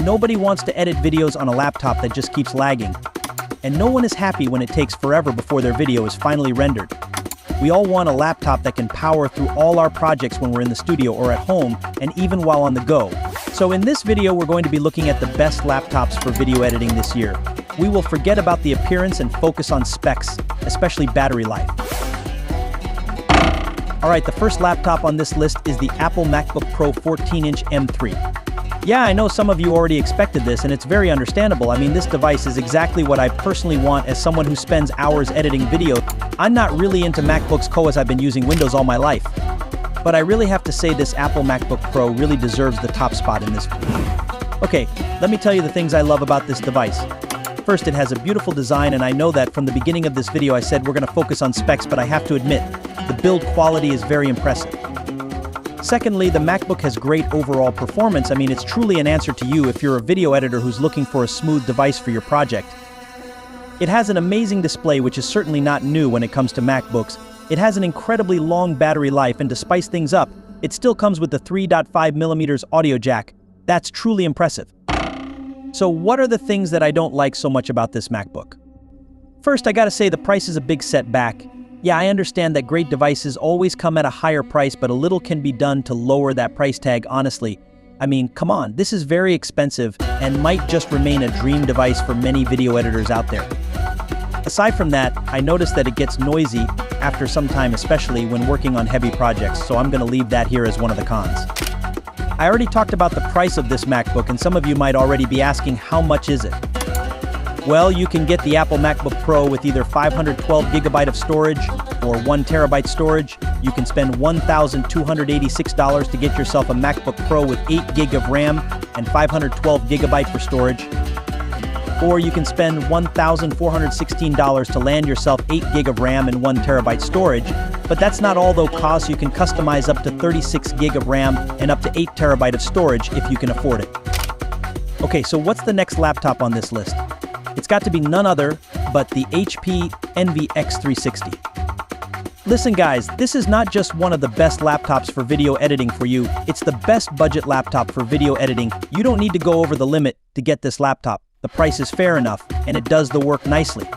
Nobody wants to edit videos on a laptop that just keeps lagging. And no one is happy when it takes forever before their video is finally rendered. We all want a laptop that can power through all our projects when we're in the studio or at home, and even while on the go. So in this video, we're going to be looking at the best laptops for video editing this year. We will forget about the appearance and focus on specs, especially battery life. Alright, the first laptop on this list is the Apple MacBook Pro 14-inch M3. Yeah, I know some of you already expected this, and it's very understandable. I mean, this device is exactly what I personally want as someone who spends hours editing video. I'm not really into MacBooks as I've been using Windows all my life. But I really have to say this Apple MacBook Pro really deserves the top spot in this video. Okay, let me tell you the things I love about this device. First, it has a beautiful design, and I know that from the beginning of this video I said we're going to focus on specs, but I have to admit, the build quality is very impressive. Secondly, the MacBook has great overall performance. I mean, it's truly an answer to you if you're a video editor who's looking for a smooth device for your project. It has an amazing display, which is certainly not new when it comes to MacBooks. It has an incredibly long battery life, and to spice things up, it still comes with the 3.5mm audio jack. That's truly impressive. So what are the things that I don't like so much about this MacBook? First, I gotta say the price is a big setback. Yeah, I understand that great devices always come at a higher price, but a little can be done to lower that price tag, honestly. I mean, come on, this is very expensive and might just remain a dream device for many video editors out there. Aside from that, I noticed that it gets noisy after some time, especially when working on heavy projects, so I'm gonna leave that here as one of the cons. I already talked about the price of this MacBook, and some of you might already be asking, how much is it? Well, you can get the Apple MacBook Pro with either 512GB of storage or 1TB storage. You can spend $1,286 to get yourself a MacBook Pro with 8GB of RAM and 512GB for storage. Or you can spend $1,416 to land yourself 8GB of RAM and 1TB storage. But that's not all though, cause you can customize up to 36GB of RAM and up to 8TB of storage if you can afford it. Okay, so what's the next laptop on this list? It's got to be none other but the HP Envy X360. Listen guys, this is not just one of the best laptops for video editing for you, it's the best budget laptop for video editing. You don't need to go over the limit to get this laptop. The price is fair enough, and it does the work nicely.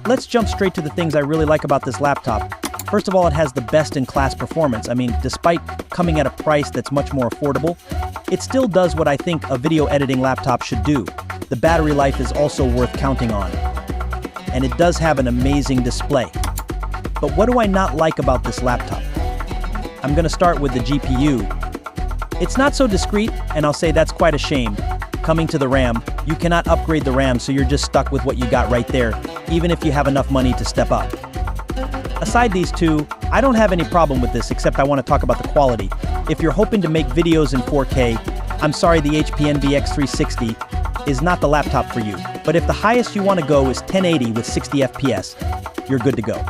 Let's jump straight to the things I really like about this laptop. First of all, it has the best-in-class performance. I mean, despite coming at a price that's much more affordable, it still does what I think a video editing laptop should do. The battery life is also worth counting on. And it does have an amazing display. But what do I not like about this laptop? I'm going to start with the GPU. It's not so discreet, and I'll say that's quite a shame. Coming to the RAM, you cannot upgrade the RAM, so you're just stuck with what you got right there, even if you have enough money to step up. Aside these two, I don't have any problem with this, except I want to talk about the quality. If you're hoping to make videos in 4K, I'm sorry, the HP Envy X360 is not the laptop for you. But if the highest you want to go is 1080 with 60 FPS, you're good to go.